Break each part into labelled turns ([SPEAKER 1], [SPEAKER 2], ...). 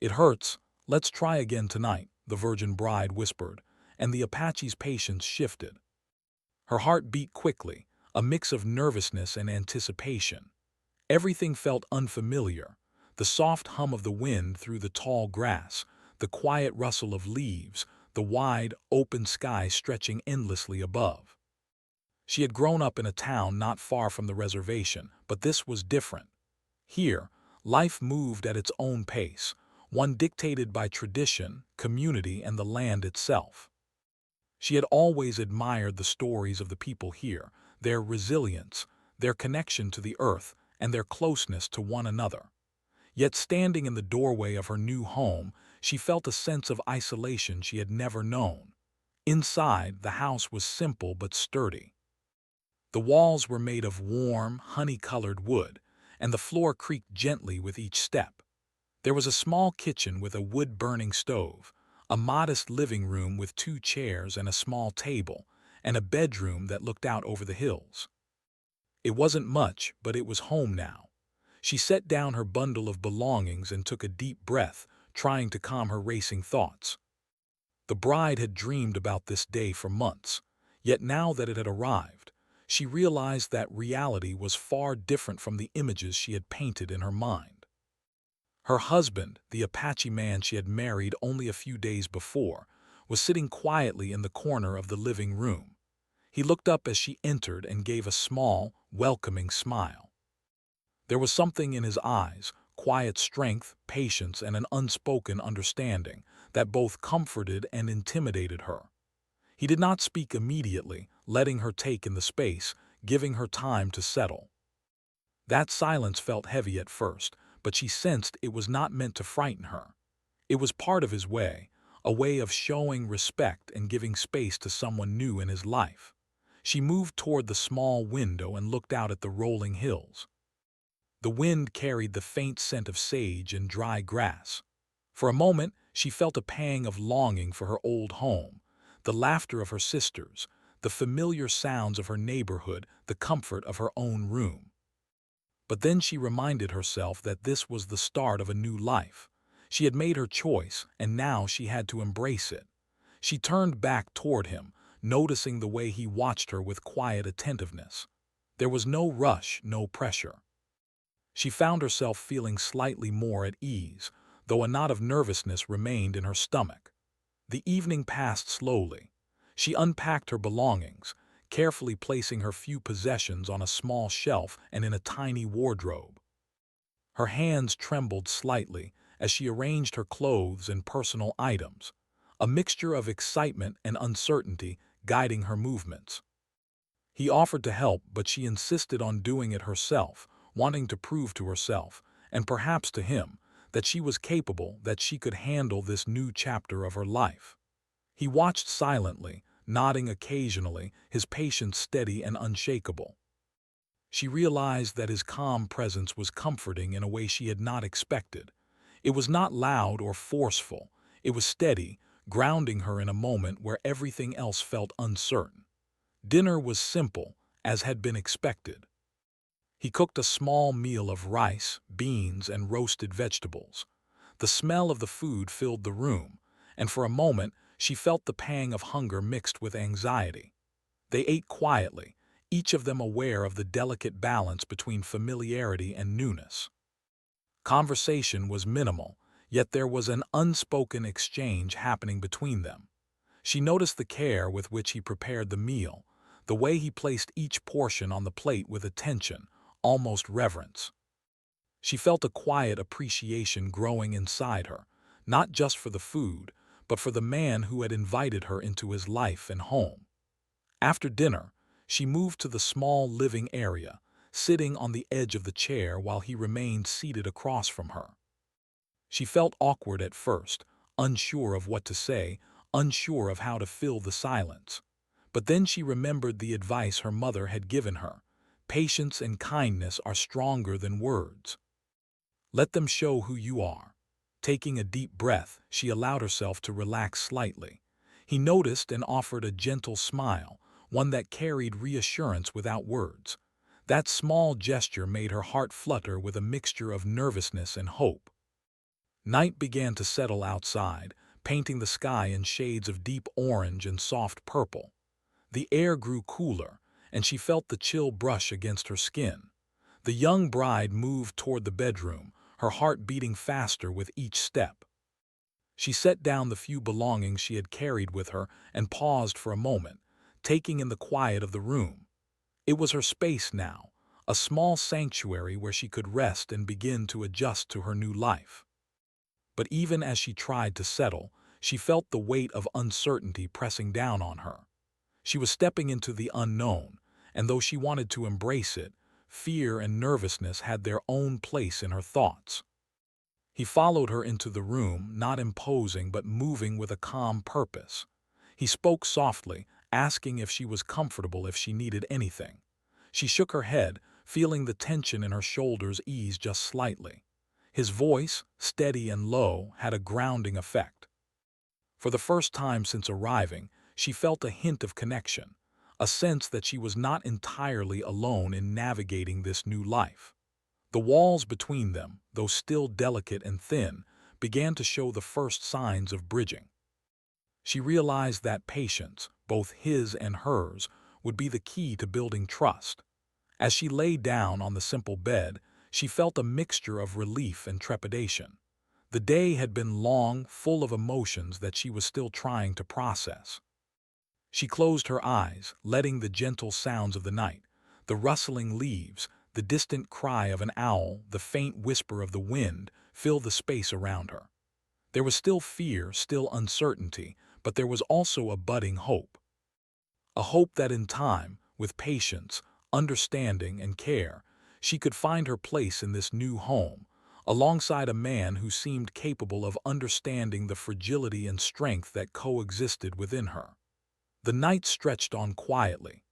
[SPEAKER 1] "It hurts. Let's try again tonight," the virgin bride whispered, and the Apache's patience shifted. Her heart beat quickly, a mix of nervousness and anticipation. Everything felt unfamiliar: the soft hum of the wind through the tall grass, the quiet rustle of leaves, the wide, open sky stretching endlessly above. She had grown up in a town not far from the reservation, but this was different. Here, life moved at its own pace, one dictated by tradition, community, and the land itself. She had always admired the stories of the people here, their resilience, their connection to the earth, and their closeness to one another. Yet standing in the doorway of her new home, she felt a sense of isolation she had never known. Inside, the house was simple but sturdy. The walls were made of warm, honey-colored wood, and the floor creaked gently with each step. There was a small kitchen with a wood-burning stove, a modest living room with 2 chairs and a small table, and a bedroom that looked out over the hills. It wasn't much, but it was home now. She set down her bundle of belongings and took a deep breath, trying to calm her racing thoughts. The bride had dreamed about this day for months, yet now that it had arrived, she realized that reality was far different from the images she had painted in her mind. Her husband, the Apache man she had married only a few days before, was sitting quietly in the corner of the living room. He looked up as she entered and gave a small, welcoming smile. There was something in his eyes, quiet strength, patience, and an unspoken understanding, that both comforted and intimidated her. He did not speak immediately, letting her take in the space, giving her time to settle. That silence felt heavy at first, but she sensed it was not meant to frighten her. It was part of his way, a way of showing respect and giving space to someone new in his life. She moved toward the small window and looked out at the rolling hills. The wind carried the faint scent of sage and dry grass. For a moment, she felt a pang of longing for her old home, the laughter of her sisters, the familiar sounds of her neighborhood, the comfort of her own room. But then she reminded herself that this was the start of a new life. She had made her choice, and now she had to embrace it. She turned back toward him, noticing the way he watched her with quiet attentiveness. There was no rush, no pressure. She found herself feeling slightly more at ease, though a knot of nervousness remained in her stomach. The evening passed slowly. She unpacked her belongings, carefully placing her few possessions on a small shelf and in a tiny wardrobe. Her hands trembled slightly as she arranged her clothes and personal items, a mixture of excitement and uncertainty guiding her movements. He offered to help, but she insisted on doing it herself, wanting to prove to herself, and perhaps to him, that she was capable, that she could handle this new chapter of her life. He watched silently, nodding occasionally, his patience steady and unshakable. She realized that his calm presence was comforting in a way she had not expected. It was not loud or forceful. It was steady, grounding her in a moment where everything else felt uncertain. Dinner was simple, as had been expected. He cooked a small meal of rice, beans, and roasted vegetables. The smell of the food filled the room, and for a moment she felt the pang of hunger mixed with anxiety. They ate quietly, each of them aware of the delicate balance between familiarity and newness. Conversation was minimal, yet there was an unspoken exchange happening between them. She noticed the care with which he prepared the meal, the way he placed each portion on the plate with attention, almost reverence. She felt a quiet appreciation growing inside her, not just for the food, but for the man who had invited her into his life and home. After dinner, she moved to the small living area, sitting on the edge of the chair while he remained seated across from her. She felt awkward at first, unsure of what to say, unsure of how to fill the silence. But then she remembered the advice her mother had given her: patience and kindness are stronger than words. Let them show who you are. Taking a deep breath, she allowed herself to relax slightly. He noticed and offered a gentle smile, one that carried reassurance without words. That small gesture made her heart flutter with a mixture of nervousness and hope. Night began to settle outside, painting the sky in shades of deep orange and soft purple. The air grew cooler, and she felt the chill brush against her skin. The young bride moved toward the bedroom, her heart beating faster with each step. She set down the few belongings she had carried with her and paused for a moment, taking in the quiet of the room. It was her space now, a small sanctuary where she could rest and begin to adjust to her new life. But even as she tried to settle, she felt the weight of uncertainty pressing down on her. She was stepping into the unknown, and though she wanted to embrace it, fear and nervousness had their own place in her thoughts. He followed her into the room, not imposing but moving with a calm purpose. He spoke softly, asking if she was comfortable, if she needed anything. She shook her head, feeling the tension in her shoulders ease just slightly. His voice, steady and low, had a grounding effect. For the first time since arriving, she felt a hint of connection, a sense that she was not entirely alone in navigating this new life. The walls between them, though still delicate and thin, began to show the first signs of bridging. She realized that patience, both his and hers, would be the key to building trust. As she lay down on the simple bed, she felt a mixture of relief and trepidation. The day had been long, full of emotions that she was still trying to process. She closed her eyes, letting the gentle sounds of the night, the rustling leaves, the distant cry of an owl, the faint whisper of the wind, fill the space around her. There was still fear, still uncertainty, but there was also a budding hope. A hope that in time, with patience, understanding, and care, she could find her place in this new home, alongside a man who seemed capable of understanding the fragility and strength that coexisted within her. The night stretched on quietly.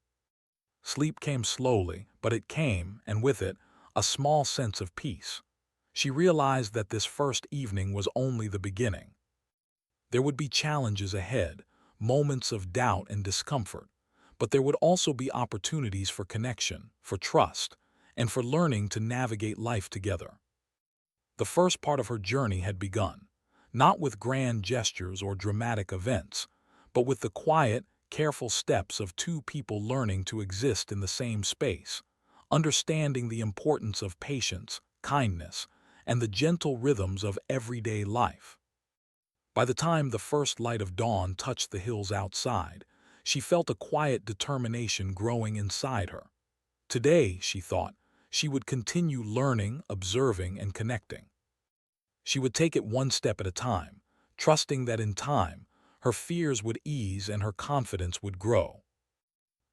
[SPEAKER 1] Sleep came slowly, but it came, and with it, a small sense of peace. She realized that this first evening was only the beginning. There would be challenges ahead, moments of doubt and discomfort, but there would also be opportunities for connection, for trust, and for learning to navigate life together. The first part of her journey had begun, not with grand gestures or dramatic events, but with the quiet, careful steps of two people learning to exist in the same space, understanding the importance of patience, kindness, and the gentle rhythms of everyday life. By the time the first light of dawn touched the hills outside, she felt a quiet determination growing inside her. Today, she thought, she would continue learning, observing, and connecting. She would take it one step at a time, trusting that in time, her fears would ease and her confidence would grow.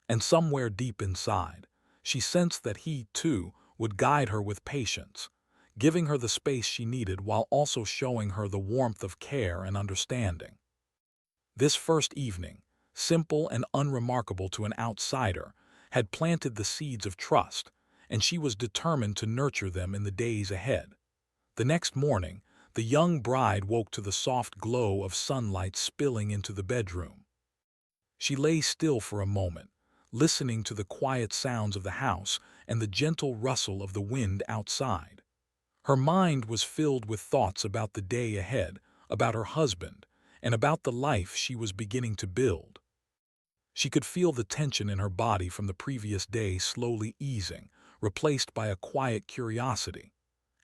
[SPEAKER 1] And somewhere deep inside, she sensed that he, too, would guide her with patience, giving her the space she needed while also showing her the warmth of care and understanding. This first evening, simple and unremarkable to an outsider, had planted the seeds of trust, and she was determined to nurture them in the days ahead. The next morning, the young bride woke to the soft glow of sunlight spilling into the bedroom. She lay still for a moment, listening to the quiet sounds of the house and the gentle rustle of the wind outside. Her mind was filled with thoughts about the day ahead, about her husband, and about the life she was beginning to build. She could feel the tension in her body from the previous day slowly easing, replaced by a quiet curiosity.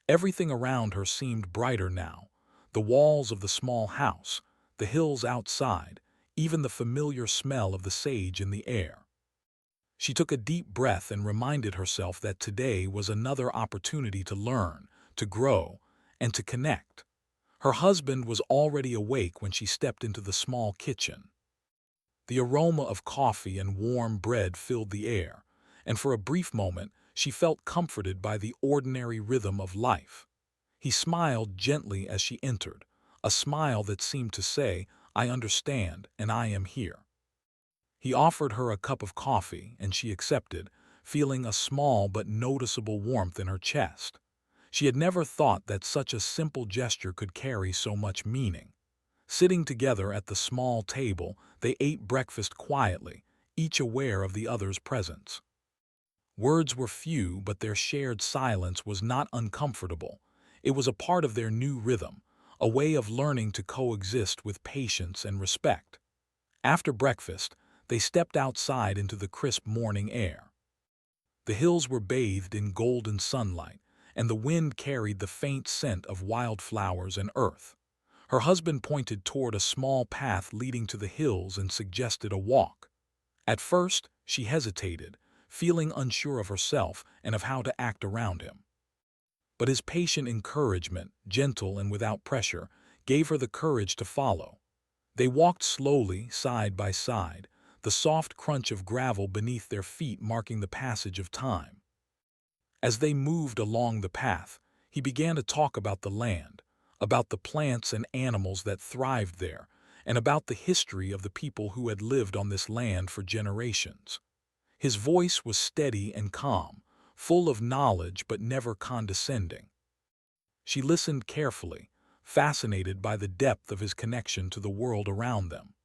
[SPEAKER 1] Everything around her seemed brighter now, the walls of the small house, the hills outside, even the familiar smell of the sage in the air. She took a deep breath and reminded herself that today was another opportunity to learn, to grow, and to connect. Her husband was already awake when she stepped into the small kitchen. The aroma of coffee and warm bread filled the air, and for a brief moment she felt comforted by the ordinary rhythm of life. He smiled gently as she entered, a smile that seemed to say, "I understand and I am here." He offered her a cup of coffee, and she accepted, feeling a small but noticeable warmth in her chest. She had never thought that such a simple gesture could carry so much meaning. Sitting together at the small table, they ate breakfast quietly, each aware of the other's presence. Words were few, but their shared silence was not uncomfortable. It was a part of their new rhythm, a way of learning to coexist with patience and respect. After breakfast, they stepped outside into the crisp morning air. The hills were bathed in golden sunlight, and the wind carried the faint scent of wildflowers and earth. Her husband pointed toward a small path leading to the hills and suggested a walk. At first, she hesitated, feeling unsure of herself and of how to act around him. But his patient encouragement, gentle and without pressure, gave her the courage to follow. They walked slowly, side by side, the soft crunch of gravel beneath their feet marking the passage of time. As they moved along the path, he began to talk about the land, about the plants and animals that thrived there, and about the history of the people who had lived on this land for generations. His voice was steady and calm, full of knowledge but never condescending. She listened carefully, fascinated by the depth of his connection to the world around them.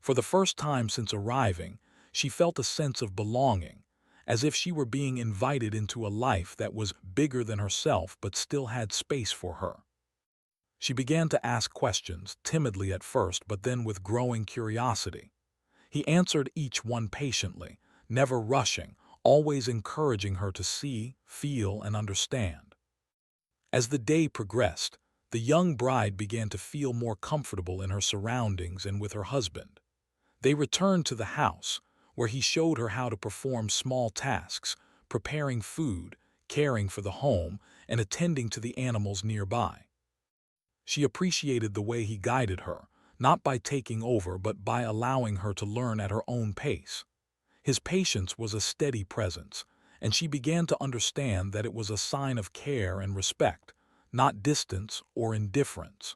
[SPEAKER 1] For the first time since arriving, she felt a sense of belonging, as if she were being invited into a life that was bigger than herself but still had space for her. She began to ask questions, timidly at first but then with growing curiosity. He answered each one patiently, never rushing, always encouraging her to see, feel, and understand. As the day progressed, the young bride began to feel more comfortable in her surroundings and with her husband. They returned to the house, where he showed her how to perform small tasks, preparing food, caring for the home, and attending to the animals nearby. She appreciated the way he guided her, not by taking over but by allowing her to learn at her own pace. His patience was a steady presence, and she began to understand that it was a sign of care and respect, not distance or indifference.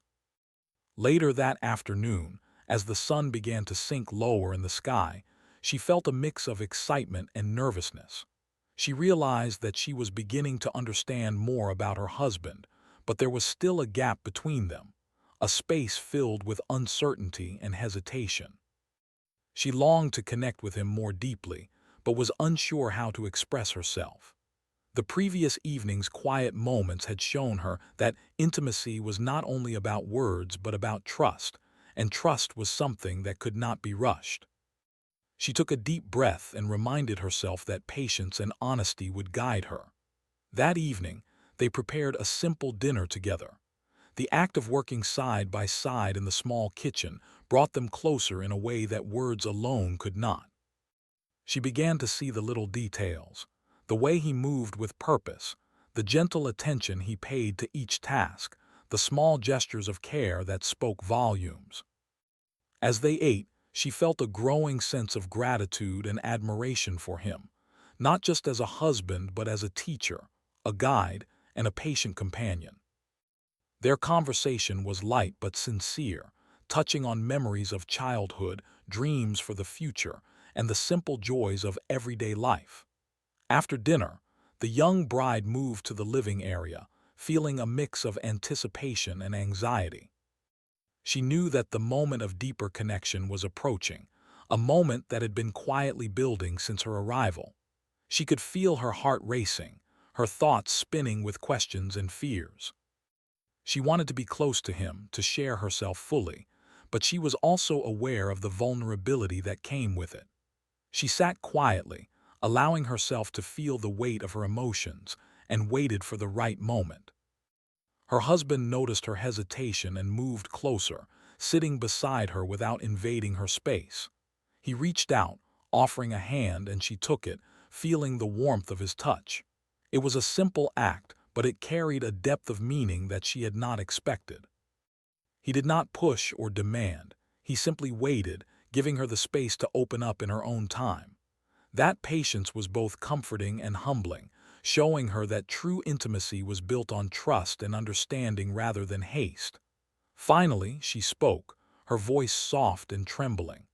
[SPEAKER 1] Later that afternoon, as the sun began to sink lower in the sky, she felt a mix of excitement and nervousness. She realized that she was beginning to understand more about her husband, but there was still a gap between them, a space filled with uncertainty and hesitation. She longed to connect with him more deeply, but was unsure how to express herself. The previous evening's quiet moments had shown her that intimacy was not only about words but about trust, and trust was something that could not be rushed. She took a deep breath and reminded herself that patience and honesty would guide her. That evening, they prepared a simple dinner together. The act of working side by side in the small kitchen brought them closer in a way that words alone could not. She began to see the little details, the way he moved with purpose, the gentle attention he paid to each task, the small gestures of care that spoke volumes. As they ate, she felt a growing sense of gratitude and admiration for him, not just as a husband but as a teacher, a guide, and a patient companion. Their conversation was light but sincere, touching on memories of childhood, dreams for the future, and the simple joys of everyday life. After dinner, the young bride moved to the living area, feeling a mix of anticipation and anxiety. She knew that the moment of deeper connection was approaching, a moment that had been quietly building since her arrival. She could feel her heart racing, her thoughts spinning with questions and fears. She wanted to be close to him, to share herself fully, but she was also aware of the vulnerability that came with it. She sat quietly, allowing herself to feel the weight of her emotions, and waited for the right moment. Her husband noticed her hesitation and moved closer, sitting beside her without invading her space. He reached out, offering a hand, and she took it, feeling the warmth of his touch. It was a simple act, but it carried a depth of meaning that she had not expected. He did not push or demand. He simply waited, giving her the space to open up in her own time. That patience was both comforting and humbling, showing her that true intimacy was built on trust and understanding rather than haste. Finally, she spoke, her voice soft and trembling.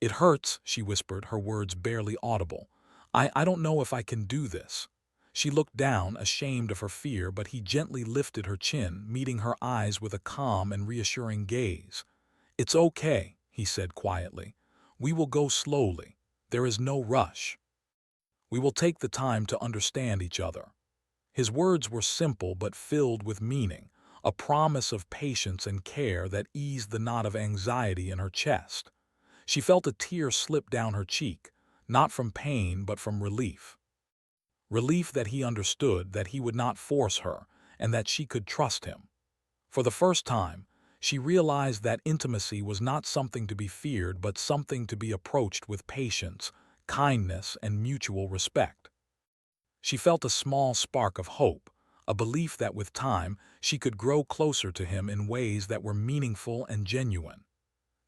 [SPEAKER 1] "It hurts," she whispered, her words barely audible. I don't know if I can do this." She looked down, ashamed of her fear, but he gently lifted her chin, meeting her eyes with a calm and reassuring gaze. "It's okay," he said quietly. "We will go slowly. There is no rush. We will take the time to understand each other." His words were simple but filled with meaning, a promise of patience and care that eased the knot of anxiety in her chest. She felt a tear slip down her cheek, not from pain but from relief. Relief that he understood that he would not force her and that she could trust him. For the first time, she realized that intimacy was not something to be feared but something to be approached with patience, kindness, and mutual respect. She felt a small spark of hope, a belief that with time she could grow closer to him in ways that were meaningful and genuine.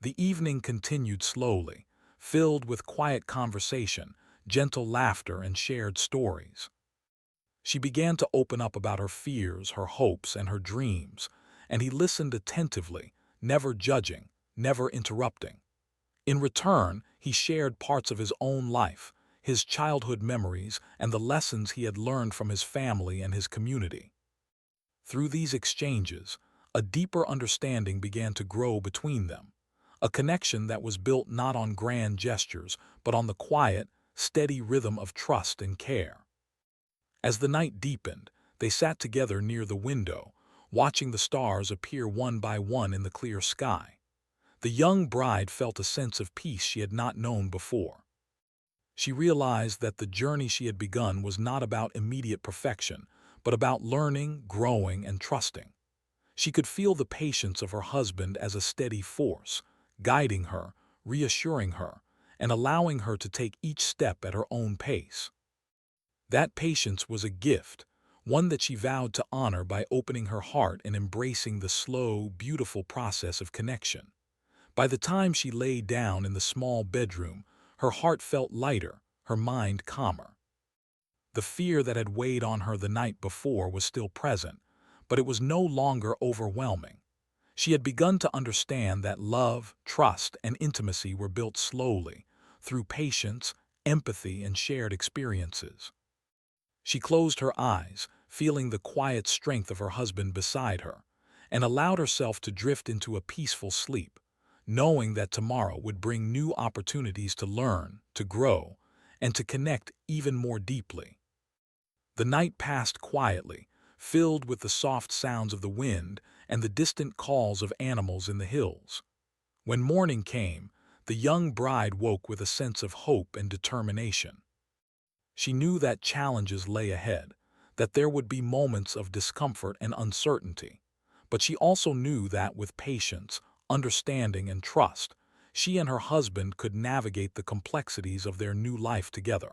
[SPEAKER 1] The evening continued slowly, filled with quiet conversation, gentle laughter, and shared stories. She began to open up about her fears, her hopes, and her dreams, and he listened attentively, never judging, never interrupting. In return, he shared parts of his own life, his childhood memories, and the lessons he had learned from his family and his community. Through these exchanges, a deeper understanding began to grow between them, a connection that was built not on grand gestures, but on the quiet, steady rhythm of trust and care. As the night deepened, they sat together near the window, watching the stars appear one by one in the clear sky. The young bride felt a sense of peace she had not known before. She realized that the journey she had begun was not about immediate perfection, but about learning, growing, and trusting. She could feel the patience of her husband as a steady force, guiding her, reassuring her, and allowing her to take each step at her own pace. That patience was a gift, one that she vowed to honor by opening her heart and embracing the slow, beautiful process of connection. By the time she lay down in the small bedroom, her heart felt lighter, her mind calmer. The fear that had weighed on her the night before was still present, but it was no longer overwhelming. She had begun to understand that love, trust, and intimacy were built slowly, through patience, empathy, and shared experiences. She closed her eyes, feeling the quiet strength of her husband beside her, and allowed herself to drift into a peaceful sleep, knowing that tomorrow would bring new opportunities to learn, to grow, and to connect even more deeply. The night passed quietly, filled with the soft sounds of the wind and the distant calls of animals in the hills. When morning came, the young bride woke with a sense of hope and determination. She knew that challenges lay ahead, that there would be moments of discomfort and uncertainty, but she also knew that with patience, understanding, and trust, she and her husband could navigate the complexities of their new life together.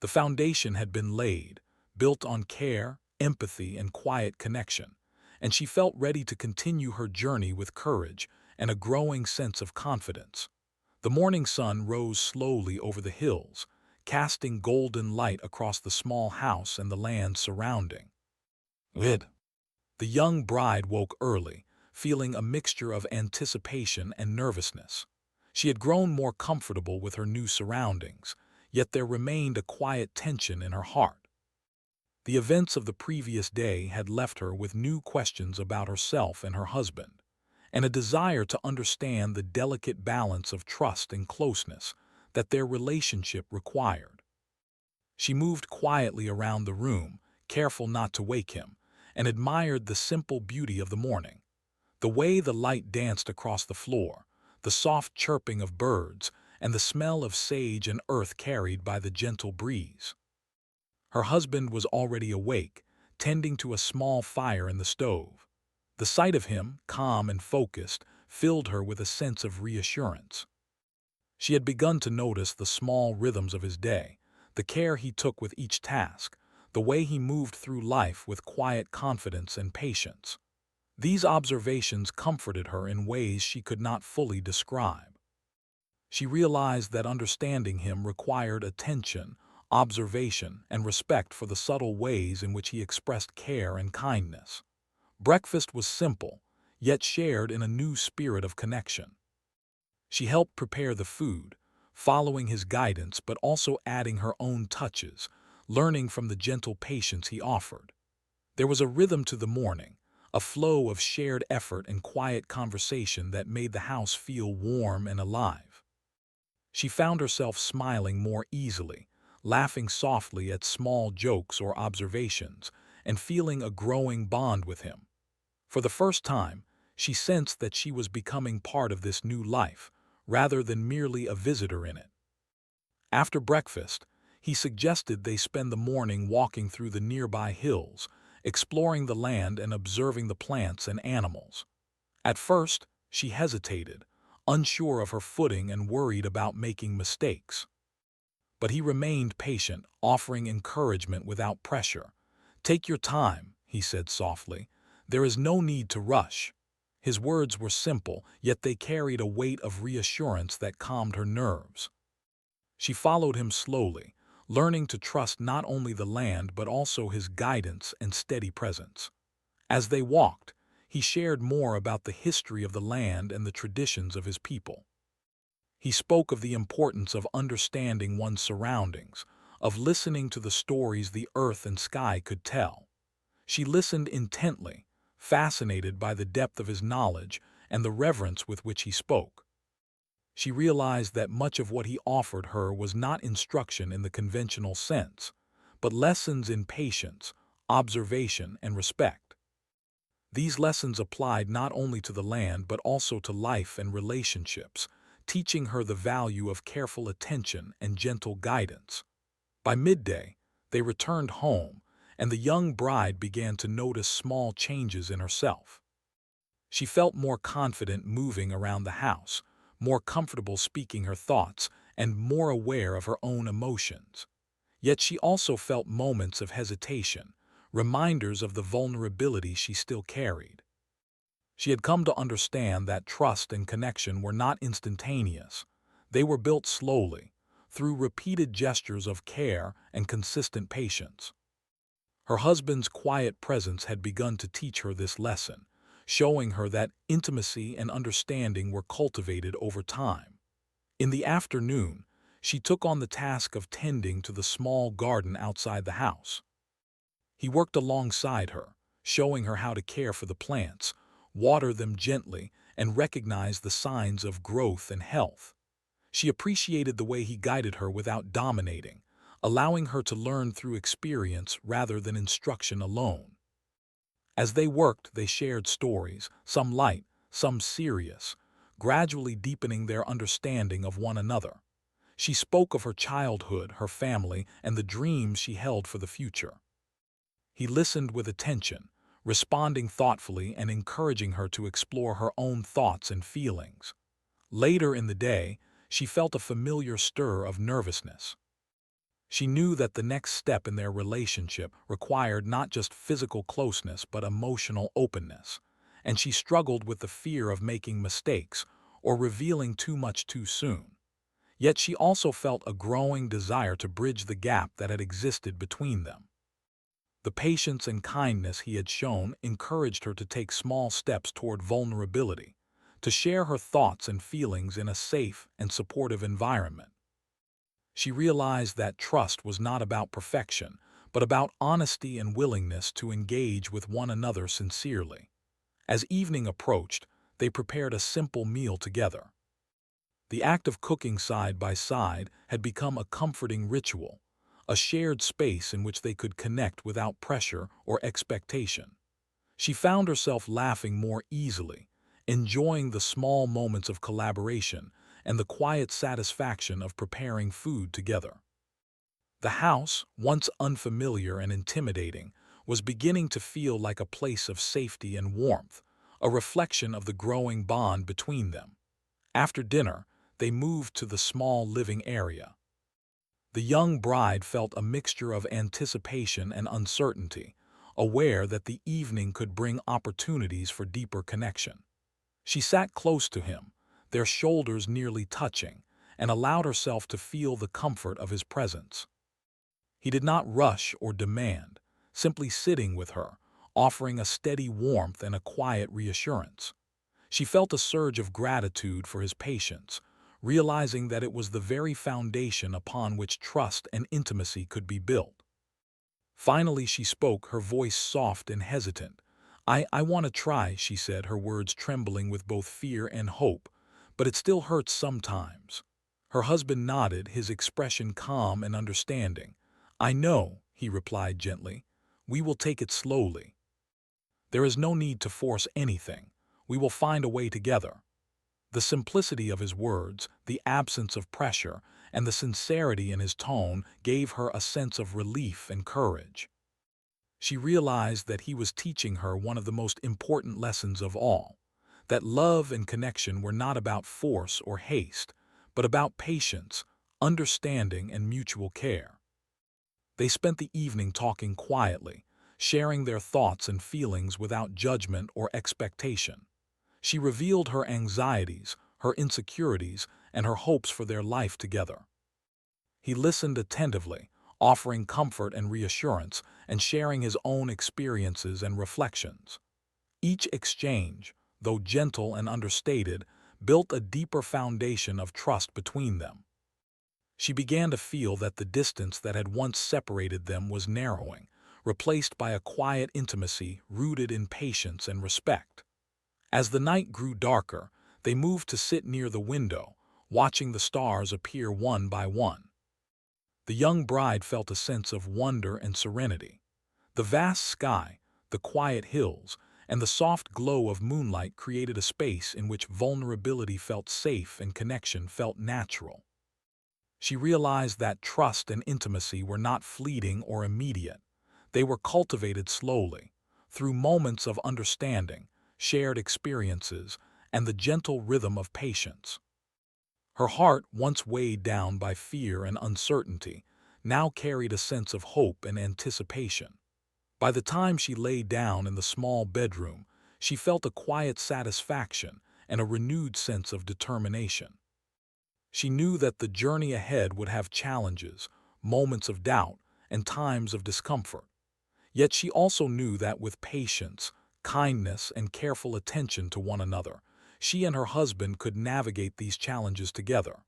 [SPEAKER 1] The foundation had been laid, built on care, empathy, and quiet connection, and she felt ready to continue her journey with courage and a growing sense of confidence. The morning sun rose slowly over the hills, casting golden light across the small house and the land surrounding it. The young bride woke early, feeling a mixture of anticipation and nervousness. She had grown more comfortable with her new surroundings, yet there remained a quiet tension in her heart. The events of the previous day had left her with new questions about herself and her husband, and a desire to understand the delicate balance of trust and closeness that their relationship required. She moved quietly around the room, careful not to wake him, and admired the simple beauty of the morning. The way the light danced across the floor, the soft chirping of birds, and the smell of sage and earth carried by the gentle breeze. Her husband was already awake, tending to a small fire in the stove. The sight of him, calm and focused, filled her with a sense of reassurance. She had begun to notice the small rhythms of his day, the care he took with each task, the way he moved through life with quiet confidence and patience. These observations comforted her in ways she could not fully describe. She realized that understanding him required attention, observation, and respect for the subtle ways in which he expressed care and kindness. Breakfast was simple, yet shared in a new spirit of connection. She helped prepare the food, following his guidance but also adding her own touches, learning from the gentle patience he offered. There was a rhythm to the morning, a flow of shared effort and quiet conversation that made the house feel warm and alive. She found herself smiling more easily, laughing softly at small jokes or observations, and feeling a growing bond with him. For the first time, she sensed that she was becoming part of this new life, rather than merely a visitor in it. After breakfast, he suggested they spend the morning walking through the nearby hills, exploring the land and observing the plants and animals. At first, she hesitated, unsure of her footing and worried about making mistakes. But he remained patient, offering encouragement without pressure. "Take your time," he said softly. "There is no need to rush." His words were simple, yet they carried a weight of reassurance that calmed her nerves. She followed him slowly, learning to trust not only the land but also his guidance and steady presence. As they walked, he shared more about the history of the land and the traditions of his people. He spoke of the importance of understanding one's surroundings, of listening to the stories the earth and sky could tell. She listened intently, fascinated by the depth of his knowledge and the reverence with which he spoke. She realized that much of what he offered her was not instruction in the conventional sense, but lessons in patience, observation, and respect. These lessons applied not only to the land but also to life and relationships, teaching her the value of careful attention and gentle guidance. By midday, they returned home, and the young bride began to notice small changes in herself. She felt more confident moving around the house, more comfortable speaking her thoughts, and more aware of her own emotions. Yet she also felt moments of hesitation, reminders of the vulnerability she still carried. She had come to understand that trust and connection were not instantaneous. They were built slowly, through repeated gestures of care and consistent patience. Her husband's quiet presence had begun to teach her this lesson, showing her that intimacy and understanding were cultivated over time. In the afternoon, she took on the task of tending to the small garden outside the house. He worked alongside her, showing her how to care for the plants, water them gently, and recognize the signs of growth and health. She appreciated the way he guided her without dominating, allowing her to learn through experience rather than instruction alone. As they worked, they shared stories, some light, some serious, gradually deepening their understanding of one another. She spoke of her childhood, her family, and the dreams she held for the future. He listened with attention, responding thoughtfully and encouraging her to explore her own thoughts and feelings. Later in the day, she felt a familiar stir of nervousness. She knew that the next step in their relationship required not just physical closeness but emotional openness, and she struggled with the fear of making mistakes or revealing too much too soon. Yet she also felt a growing desire to bridge the gap that had existed between them. The patience and kindness he had shown encouraged her to take small steps toward vulnerability, to share her thoughts and feelings in a safe and supportive environment. She realized that trust was not about perfection, but about honesty and willingness to engage with one another sincerely. As evening approached, they prepared a simple meal together. The act of cooking side by side had become a comforting ritual, a shared space in which they could connect without pressure or expectation. She found herself laughing more easily, enjoying the small moments of collaboration and the quiet satisfaction of preparing food together. The house, once unfamiliar and intimidating, was beginning to feel like a place of safety and warmth, a reflection of the growing bond between them. After dinner, they moved to the small living area. The young bride felt a mixture of anticipation and uncertainty, aware that the evening could bring opportunities for deeper connection. She sat close to him, their shoulders nearly touching, and allowed herself to feel the comfort of his presence. He did not rush or demand, simply sitting with her, offering a steady warmth and a quiet reassurance. She felt a surge of gratitude for his patience, realizing that it was the very foundation upon which trust and intimacy could be built. Finally she spoke, her voice soft and hesitant. I want to try," she said, her words trembling with both fear and hope, "but it still hurts sometimes." Her husband nodded, his expression calm and understanding. "I know," he replied gently. "We will take it slowly." There is no need to force anything. We will find a way together." The simplicity of his words, the absence of pressure, and the sincerity in his tone gave her a sense of relief and courage. She realized that he was teaching her one of the most important lessons of all, that love and connection were not about force or haste, but about patience, understanding, and mutual care. They spent the evening talking quietly, sharing their thoughts and feelings without judgment or expectation. She revealed her anxieties, her insecurities, and her hopes for their life together. He listened attentively, offering comfort and reassurance, and sharing his own experiences and reflections. Each exchange, though gentle and understated, built a deeper foundation of trust between them. She began to feel that the distance that had once separated them was narrowing, replaced by a quiet intimacy rooted in patience and respect. As the night grew darker, they moved to sit near the window, watching the stars appear one by one. The young bride felt a sense of wonder and serenity. The vast sky, the quiet hills, and the soft glow of moonlight created a space in which vulnerability felt safe and connection felt natural. She realized that trust and intimacy were not fleeting or immediate. They were cultivated slowly, through moments of understanding, shared experiences, and the gentle rhythm of patience. Her heart, once weighed down by fear and uncertainty, now carried a sense of hope and anticipation. By the time she lay down in the small bedroom, she felt a quiet satisfaction and a renewed sense of determination. She knew that the journey ahead would have challenges, moments of doubt, and times of discomfort. Yet she also knew that with patience, kindness, and careful attention to one another, she and her husband could navigate these challenges together.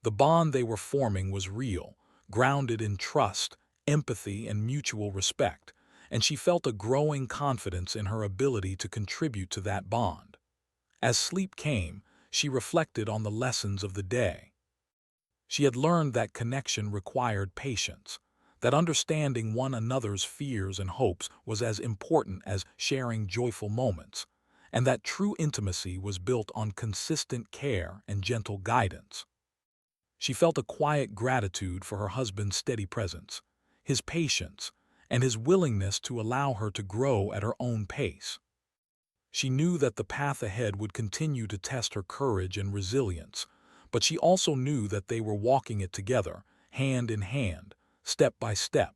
[SPEAKER 1] The bond they were forming was real, grounded in trust, empathy, and mutual respect, and she felt a growing confidence in her ability to contribute to that bond. As sleep came, she reflected on the lessons of the day. She had learned that connection required patience, that understanding one another's fears and hopes was as important as sharing joyful moments, and that true intimacy was built on consistent care and gentle guidance. She felt a quiet gratitude for her husband's steady presence, his patience, and his willingness to allow her to grow at her own pace. She knew that the path ahead would continue to test her courage and resilience, but she also knew that they were walking it together, hand in hand, step by step.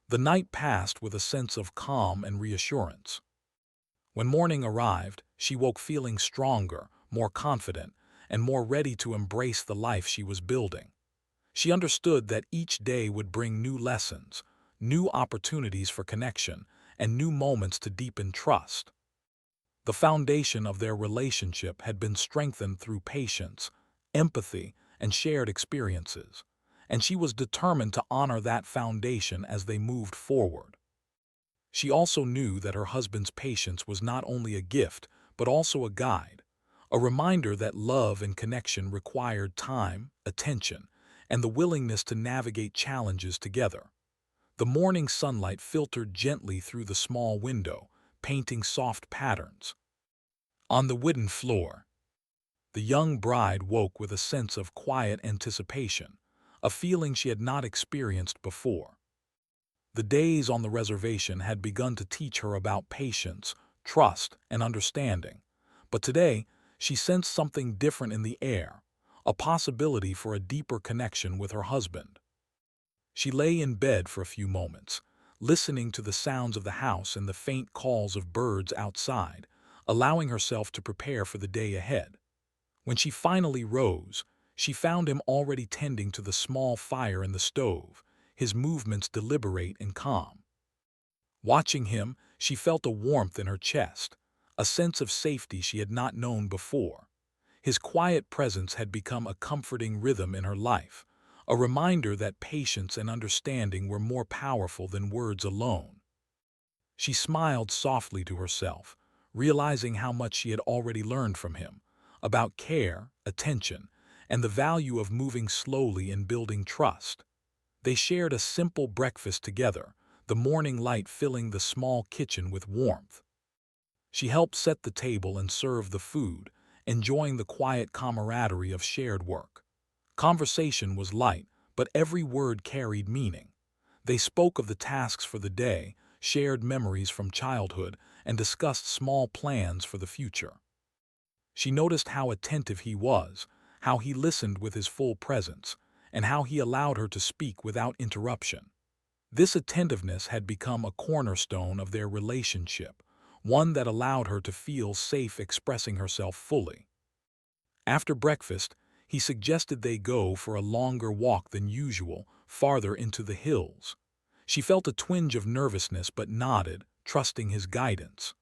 [SPEAKER 1] The night passed with a sense of calm and reassurance. When morning arrived, she woke feeling stronger, more confident, and more ready to embrace the life she was building. She understood that each day would bring new lessons, new opportunities for connection, and new moments to deepen trust. The foundation of their relationship had been strengthened through patience, empathy, and shared experiences, and she was determined to honor that foundation as they moved forward. She also knew that her husband's patience was not only a gift, but also a guide, a reminder that love and connection required time, attention, and the willingness to navigate challenges together. The morning sunlight filtered gently through the small window, painting soft patterns. On the wooden floor, the young bride woke with a sense of quiet anticipation, a feeling she had not experienced before. The days on the reservation had begun to teach her about patience, trust, and understanding, but today she sensed something different in the air, a possibility for a deeper connection with her husband. She lay in bed for a few moments, listening to the sounds of the house and the faint calls of birds outside, allowing herself to prepare for the day ahead. When she finally rose, she found him already tending to the small fire in the stove, his movements deliberate and calm. Watching him, she felt a warmth in her chest, a sense of safety she had not known before. His quiet presence had become a comforting rhythm in her life, a reminder that patience and understanding were more powerful than words alone. She smiled softly to herself, realizing how much she had already learned from him, about care, attention, and the value of moving slowly and building trust. They shared a simple breakfast together, the morning light filling the small kitchen with warmth. She helped set the table and serve the food, enjoying the quiet camaraderie of shared work. Conversation was light, but every word carried meaning. They spoke of the tasks for the day, shared memories from childhood, and discussed small plans for the future. She noticed how attentive he was, how he listened with his full presence, and how he allowed her to speak without interruption. This attentiveness had become a cornerstone of their relationship, one that allowed her to feel safe expressing herself fully. After breakfast, he suggested they go for a longer walk than usual, farther into the hills. She felt a twinge of nervousness but nodded, trusting his guidance.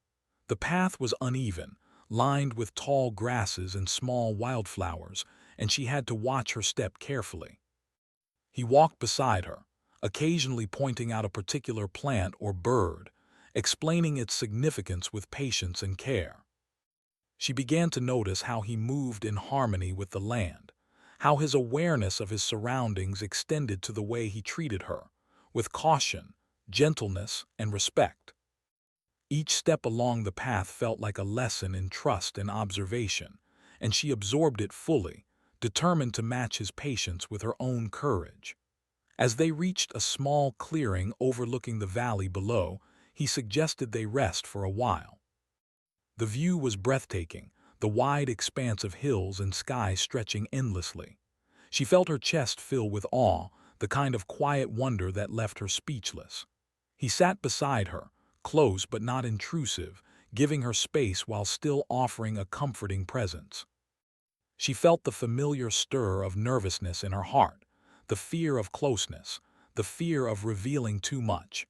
[SPEAKER 1] The path was uneven, lined with tall grasses and small wildflowers, and she had to watch her step carefully. He walked beside her, occasionally pointing out a particular plant or bird, explaining its significance with patience and care. She began to notice how he moved in harmony with the land, how his awareness of his surroundings extended to the way he treated her, with caution, gentleness, and respect. Each step along the path felt like a lesson in trust and observation, and she absorbed it fully, determined to match his patience with her own courage. As they reached a small clearing overlooking the valley below, he suggested they rest for a while. The view was breathtaking, the wide expanse of hills and sky stretching endlessly. She felt her chest fill with awe, the kind of quiet wonder that left her speechless. He sat beside her, close but not intrusive, giving her space while still offering a comforting presence. She felt the familiar stir of nervousness in her heart, the fear of closeness, the fear of revealing too much.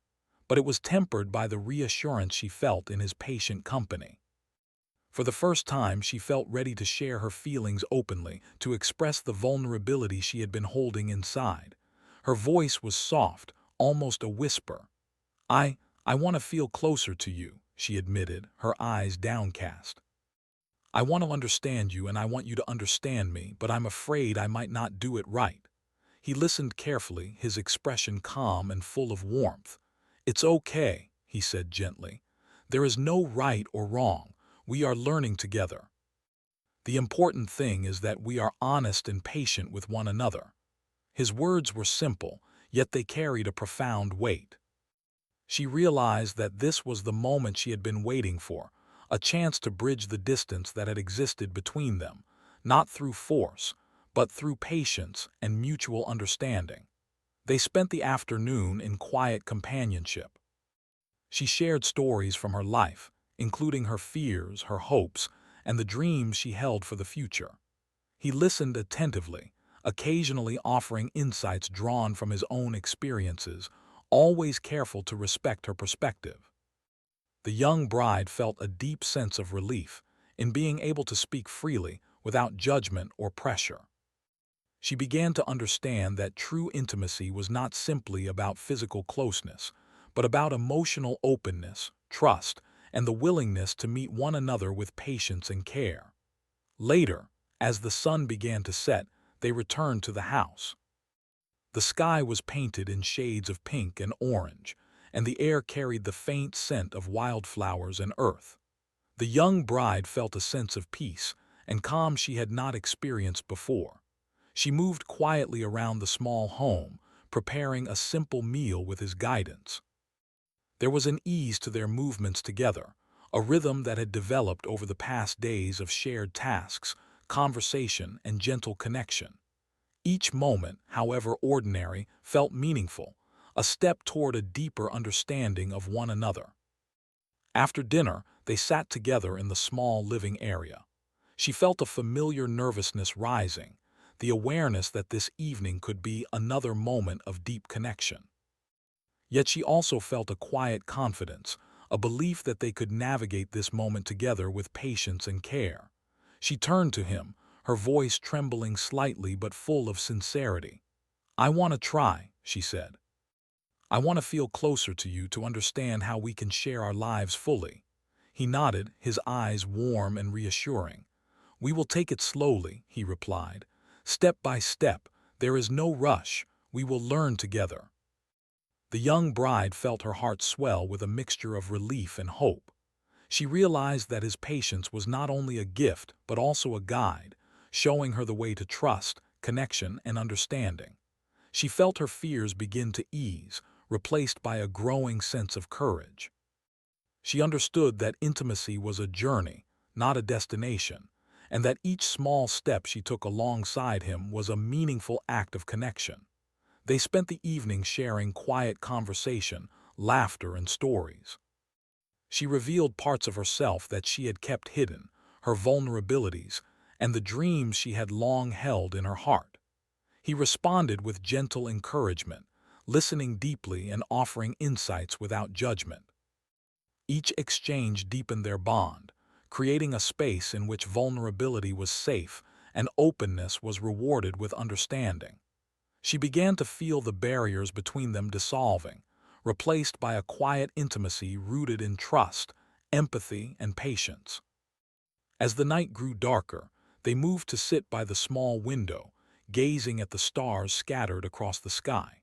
[SPEAKER 1] But it was tempered by the reassurance she felt in his patient company. For the first time, she felt ready to share her feelings openly, to express the vulnerability she had been holding inside. Her voice was soft, almost a whisper. I want to feel closer to you," she admitted, her eyes downcast. "I want to understand you and I want you to understand me, but I'm afraid I might not do it right." He listened carefully, his expression calm and full of warmth. "It's okay," he said gently. "There is no right or wrong. We are learning together. The important thing is that we are honest and patient with one another." His words were simple, yet they carried a profound weight. She realized that this was the moment she had been waiting for, a chance to bridge the distance that had existed between them, not through force, but through patience and mutual understanding. They spent the afternoon in quiet companionship. She shared stories from her life, including her fears, her hopes, and the dreams she held for the future. He listened attentively, occasionally offering insights drawn from his own experiences, always careful to respect her perspective. The young bride felt a deep sense of relief in being able to speak freely without judgment or pressure. She began to understand that true intimacy was not simply about physical closeness, but about emotional openness, trust, and the willingness to meet one another with patience and care. Later, as the sun began to set, they returned to the house. The sky was painted in shades of pink and orange, and the air carried the faint scent of wildflowers and earth. The young bride felt a sense of peace and calm she had not experienced before. She moved quietly around the small home, preparing a simple meal with his guidance. There was an ease to their movements together, a rhythm that had developed over the past days of shared tasks, conversation, and gentle connection. Each moment, however ordinary, felt meaningful, a step toward a deeper understanding of one another. After dinner, they sat together in the small living area. She felt a familiar nervousness rising, the awareness that this evening could be another moment of deep connection. Yet she also felt a quiet confidence, a belief that they could navigate this moment together with patience and care. She turned to him, her voice trembling slightly but full of sincerity. "I want to try," she said. "I want to feel closer to you to understand how we can share our lives fully." He nodded, his eyes warm and reassuring. "We will take it slowly," he replied. "Step by step, there is no rush. We will learn together." The young bride felt her heart swell with a mixture of relief and hope. She realized that his patience was not only a gift but also a guide, showing her the way to trust, connection, and understanding. She felt her fears begin to ease, replaced by a growing sense of courage. She understood that intimacy was a journey, not a destination, and that each small step she took alongside him was a meaningful act of connection. They spent the evening sharing quiet conversation, laughter, and stories. She revealed parts of herself that she had kept hidden, her vulnerabilities, and the dreams she had long held in her heart. He responded with gentle encouragement, listening deeply and offering insights without judgment. Each exchange deepened their bond, creating a space in which vulnerability was safe and openness was rewarded with understanding. She began to feel the barriers between them dissolving, replaced by a quiet intimacy rooted in trust, empathy, and patience. As the night grew darker, they moved to sit by the small window, gazing at the stars scattered across the sky.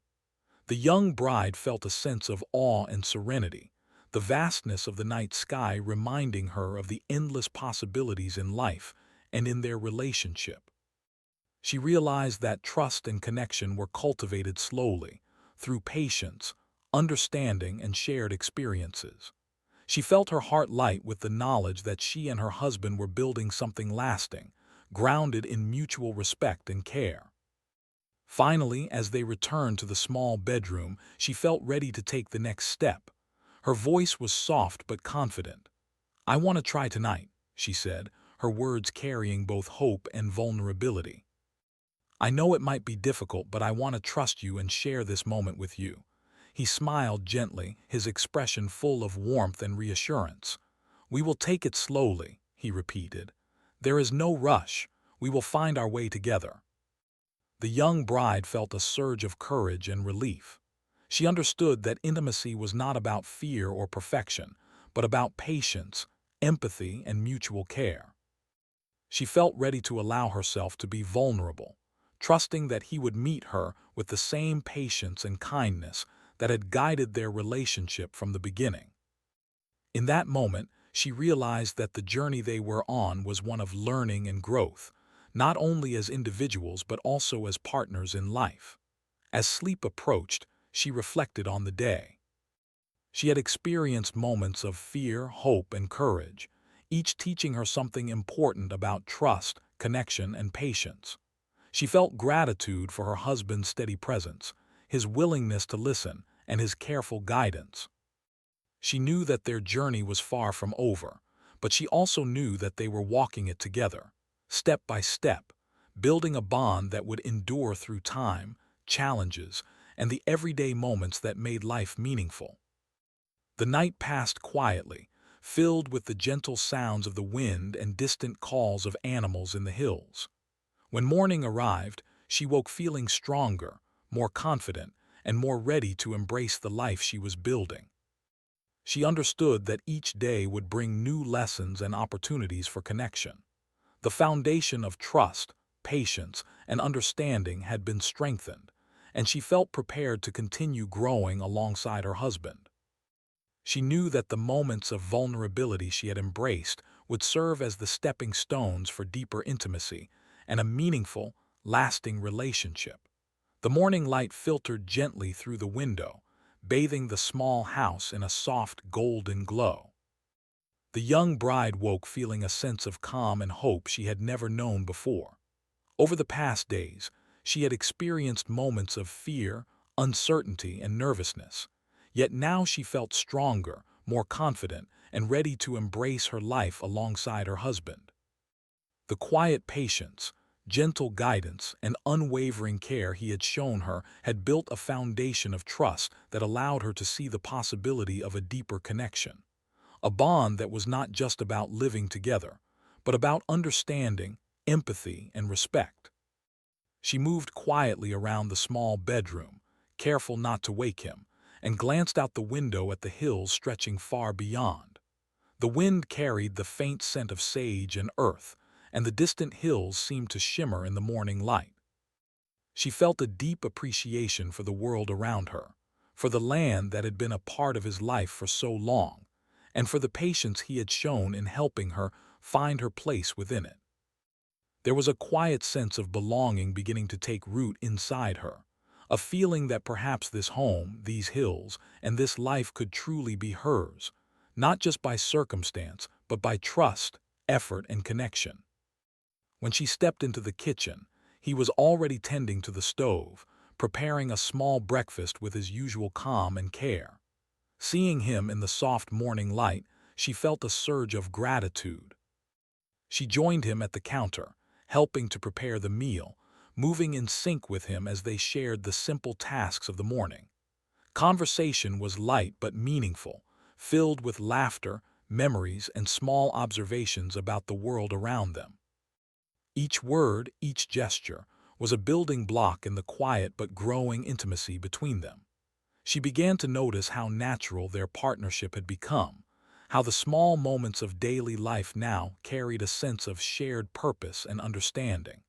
[SPEAKER 1] The young bride felt a sense of awe and serenity, the vastness of the night sky reminding her of the endless possibilities in life and in their relationship. She realized that trust and connection were cultivated slowly, through patience, understanding, and shared experiences. She felt her heart light with the knowledge that she and her husband were building something lasting, grounded in mutual respect and care. Finally, as they returned to the small bedroom, she felt ready to take the next step. Her voice was soft but confident. "I want to try tonight," she said, her words carrying both hope and vulnerability. "I know it might be difficult, but I want to trust you and share this moment with you." He smiled gently, his expression full of warmth and reassurance. "We will take it slowly," he repeated. "There is no rush. We will find our way together." The young bride felt a surge of courage and relief. She understood that intimacy was not about fear or perfection, but about patience, empathy, and mutual care. She felt ready to allow herself to be vulnerable, trusting that he would meet her with the same patience and kindness that had guided their relationship from the beginning. In that moment, she realized that the journey they were on was one of learning and growth, not only as individuals but also as partners in life. As sleep approached, she reflected on the day. She had experienced moments of fear, hope, and courage, each teaching her something important about trust, connection, and patience. She felt gratitude for her husband's steady presence, his willingness to listen, and his careful guidance. She knew that their journey was far from over, but she also knew that they were walking it together, step by step, building a bond that would endure through time, challenges, and the everyday moments that made life meaningful. The night passed quietly, filled with the gentle sounds of the wind and distant calls of animals in the hills. When morning arrived, she woke feeling stronger, more confident, and more ready to embrace the life she was building. She understood that each day would bring new lessons and opportunities for connection. The foundation of trust, patience, and understanding had been strengthened, and she felt prepared to continue growing alongside her husband. She knew that the moments of vulnerability she had embraced would serve as the stepping stones for deeper intimacy and a meaningful, lasting relationship. The morning light filtered gently through the window, bathing the small house in a soft golden glow. The young bride woke feeling a sense of calm and hope she had never known before. Over the past days, she had experienced moments of fear, uncertainty, and nervousness. Yet now she felt stronger, more confident, and ready to embrace her life alongside her husband. The quiet patience, gentle guidance, and unwavering care he had shown her had built a foundation of trust that allowed her to see the possibility of a deeper connection. A bond that was not just about living together, but about understanding, empathy, and respect. She moved quietly around the small bedroom, careful not to wake him, and glanced out the window at the hills stretching far beyond. The wind carried the faint scent of sage and earth, and the distant hills seemed to shimmer in the morning light. She felt a deep appreciation for the world around her, for the land that had been a part of his life for so long, and for the patience he had shown in helping her find her place within it. There was a quiet sense of belonging beginning to take root inside her, a feeling that perhaps this home, these hills, and this life could truly be hers, not just by circumstance, but by trust, effort, and connection. When she stepped into the kitchen, he was already tending to the stove, preparing a small breakfast with his usual calm and care. Seeing him in the soft morning light, she felt a surge of gratitude. She joined him at the counter, helping to prepare the meal, moving in sync with him as they shared the simple tasks of the morning. Conversation was light but meaningful, filled with laughter, memories, and small observations about the world around them. Each word, each gesture, was a building block in the quiet but growing intimacy between them. She began to notice how natural their partnership had become, how the small moments of daily life now carried a sense of shared purpose and understanding.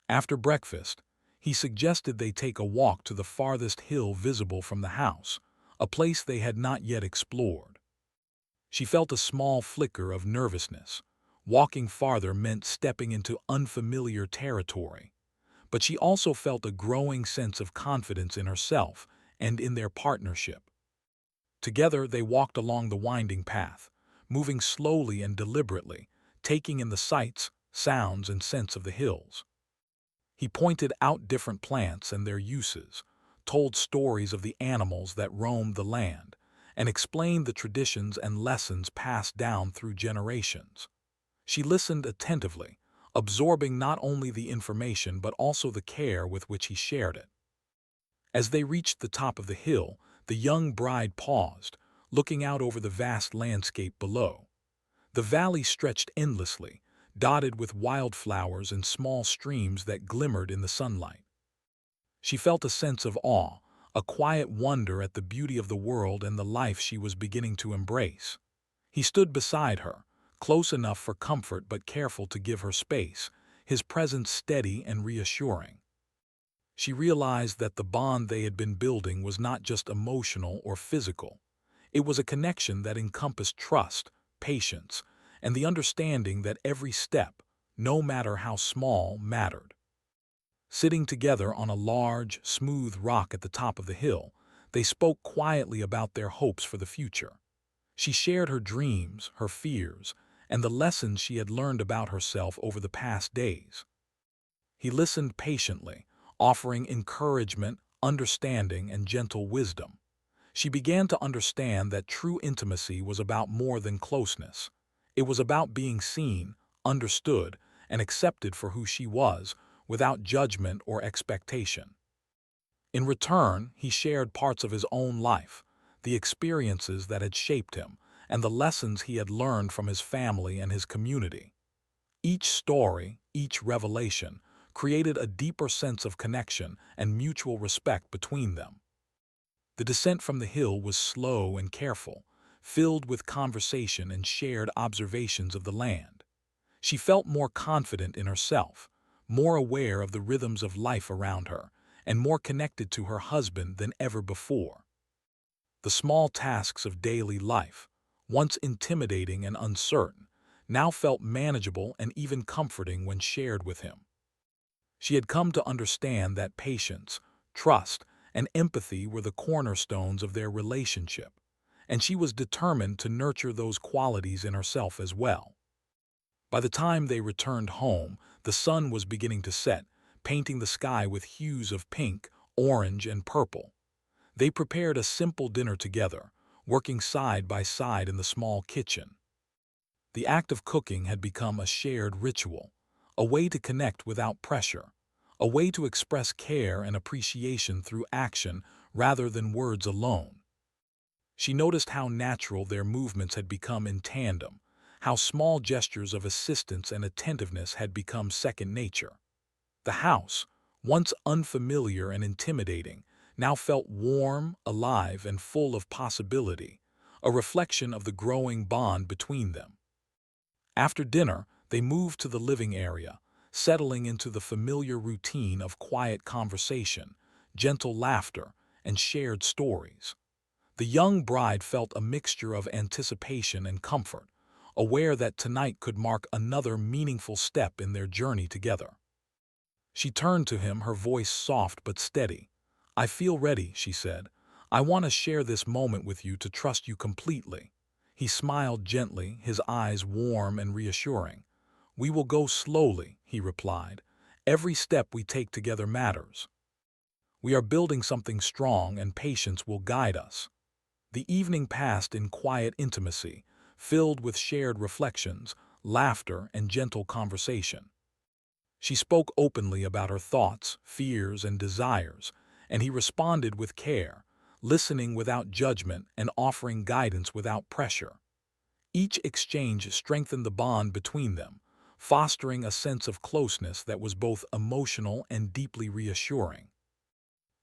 [SPEAKER 1] After breakfast, he suggested they take a walk to the farthest hill visible from the house, a place they had not yet explored. She felt a small flicker of nervousness. Walking farther meant stepping into unfamiliar territory, but she also felt a growing sense of confidence in herself and in their partnership. Together they walked along the winding path, moving slowly and deliberately, taking in the sights, sounds, and scents of the hills. He pointed out different plants and their uses, told stories of the animals that roamed the land, and explained the traditions and lessons passed down through generations. She listened attentively, absorbing not only the information but also the care with which he shared it. As they reached the top of the hill, the young bride paused, looking out over the vast landscape below. The valley stretched endlessly, dotted with wildflowers and small streams that glimmered in the sunlight. She felt a sense of awe, a quiet wonder at the beauty of the world and the life she was beginning to embrace. He stood beside her, close enough for comfort but careful to give her space, his presence steady and reassuring. She realized that the bond they had been building was not just emotional or physical. It was a connection that encompassed trust, patience, and the understanding that every step, no matter how small, mattered. Sitting together on a large, smooth rock at the top of the hill, they spoke quietly about their hopes for the future. She shared her dreams, her fears, and the lessons she had learned about herself over the past days. He listened patiently, offering encouragement, understanding, and gentle wisdom. She began to understand that true intimacy was about more than closeness. It was about being seen, understood, and accepted for who she was, without judgment or expectation. In return, he shared parts of his own life, the experiences that had shaped him, and the lessons he had learned from his family and his community. Each story, each revelation, created a deeper sense of connection and mutual respect between them. The descent from the hill was slow and careful, filled with conversation and shared observations of the land. She felt more confident in herself, more aware of the rhythms of life around her, and more connected to her husband than ever before. The small tasks of daily life, once intimidating and uncertain, now felt manageable and even comforting when shared with him. She had come to understand that patience, trust, and empathy were the cornerstones of their relationship, and she was determined to nurture those qualities in herself as well. By the time they returned home, the sun was beginning to set, painting the sky with hues of pink, orange, and purple. They prepared a simple dinner together, working side by side in the small kitchen. The act of cooking had become a shared ritual, a way to connect without pressure, a way to express care and appreciation through action rather than words alone. She noticed how natural their movements had become in tandem, how small gestures of assistance and attentiveness had become second nature. The house, once unfamiliar and intimidating, now felt warm, alive, and full of possibility, a reflection of the growing bond between them. After dinner, they moved to the living area, settling into the familiar routine of quiet conversation, gentle laughter, and shared stories. The young bride felt a mixture of anticipation and comfort, aware that tonight could mark another meaningful step in their journey together. She turned to him, her voice soft but steady. "I feel ready," she said. "I want to share this moment with you, to trust you completely." He smiled gently, his eyes warm and reassuring. "We will go slowly," he replied. "Every step we take together matters. We are building something strong, and patience will guide us." The evening passed in quiet intimacy, filled with shared reflections, laughter, and gentle conversation. She spoke openly about her thoughts, fears, and desires, and he responded with care, listening without judgment and offering guidance without pressure. Each exchange strengthened the bond between them, fostering a sense of closeness that was both emotional and deeply reassuring.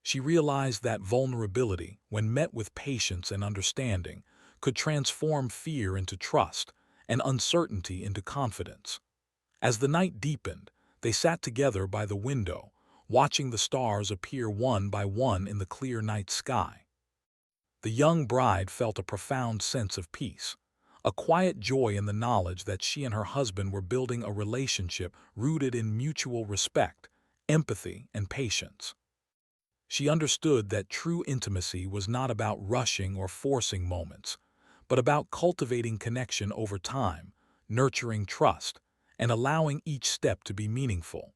[SPEAKER 1] She realized that vulnerability, when met with patience and understanding, could transform fear into trust and uncertainty into confidence. As the night deepened, they sat together by the window, watching the stars appear one by one in the clear night sky. The young bride felt a profound sense of peace, a quiet joy in the knowledge that she and her husband were building a relationship rooted in mutual respect, empathy, and patience. She understood that true intimacy was not about rushing or forcing moments, but about cultivating connection over time, nurturing trust, and allowing each step to be meaningful.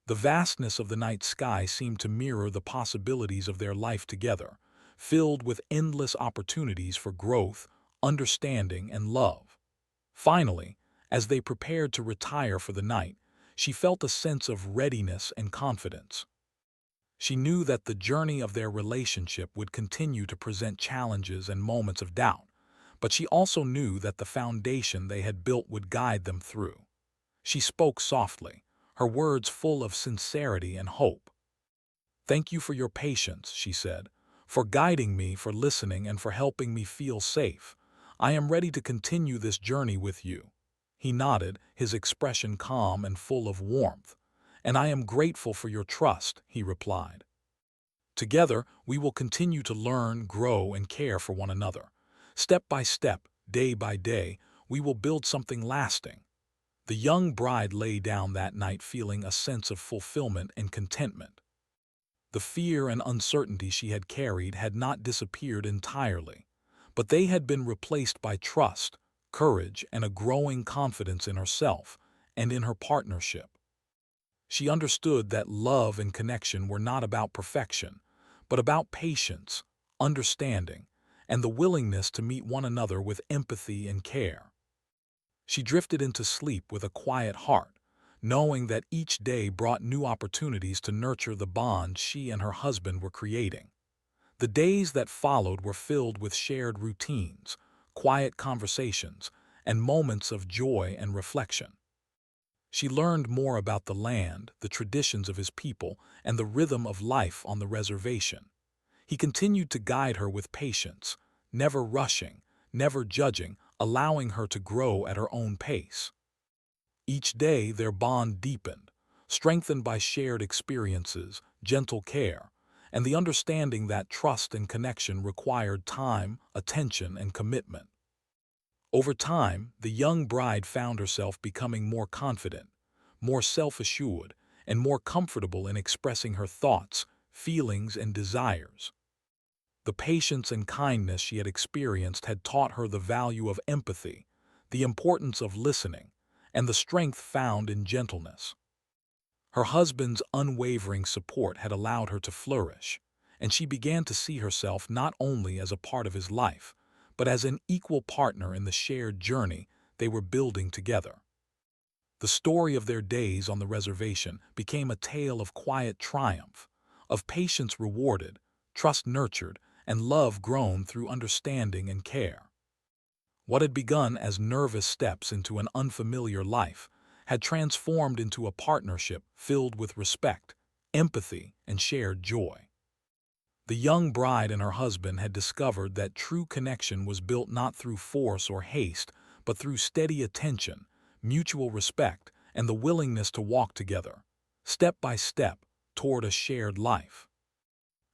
[SPEAKER 1] The vastness of the night sky seemed to mirror the possibilities of their life together, filled with endless opportunities for growth, understanding, and love. Finally, as they prepared to retire for the night, she felt a sense of readiness and confidence. She knew that the journey of their relationship would continue to present challenges and moments of doubt, but she also knew that the foundation they had built would guide them through. She spoke softly, her words full of sincerity and hope. "Thank you for your patience," she said, "for guiding me, for listening, and for helping me feel safe. I am ready to continue this journey with you." He nodded, his expression calm and full of warmth. "And I am grateful for your trust," he replied. "Together, we will continue to learn, grow, and care for one another. Step by step, day by day, we will build something lasting." The young bride lay down that night feeling a sense of fulfillment and contentment. The fear and uncertainty she had carried had not disappeared entirely, but they had been replaced by trust, courage, and a growing confidence in herself and in her partnership. She understood that love and connection were not about perfection, but about patience, understanding, and the willingness to meet one another with empathy and care. She drifted into sleep with a quiet heart, knowing that each day brought new opportunities to nurture the bond she and her husband were creating. The days that followed were filled with shared routines, quiet conversations, and moments of joy and reflection. She learned more about the land, the traditions of his people, and the rhythm of life on the reservation. He continued to guide her with patience, never rushing, never judging, allowing her to grow at her own pace. Each day their bond deepened, strengthened by shared experiences, gentle care, and the understanding that trust and connection required time, attention, and commitment. Over time, the young bride found herself becoming more confident, more self-assured, and more comfortable in expressing her thoughts, feelings, and desires. The patience and kindness she had experienced had taught her the value of empathy, the importance of listening, and the strength found in gentleness. Her husband's unwavering support had allowed her to flourish, and she began to see herself not only as a part of his life, but as an equal partner in the shared journey they were building together. The story of their days on the reservation became a tale of quiet triumph, of patience rewarded, trust nurtured, and love grown through understanding and care. What had begun as nervous steps into an unfamiliar life had transformed into a partnership filled with respect, empathy, and shared joy. The young bride and her husband had discovered that true connection was built not through force or haste, but through steady attention, mutual respect, and the willingness to walk together, step by step, toward a shared life.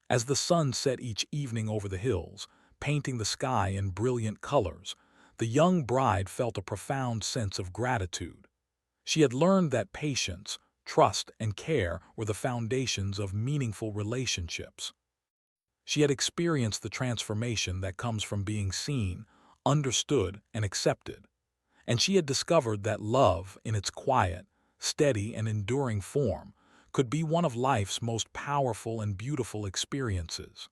[SPEAKER 1] As the sun set each evening over the hills, painting the sky in brilliant colors, the young bride felt a profound sense of gratitude. She had learned that patience, trust, and care were the foundations of meaningful relationships. She had experienced the transformation that comes from being seen, understood, and accepted. And she had discovered that love, in its quiet, steady, and enduring form, could be one of life's most powerful and beautiful experiences.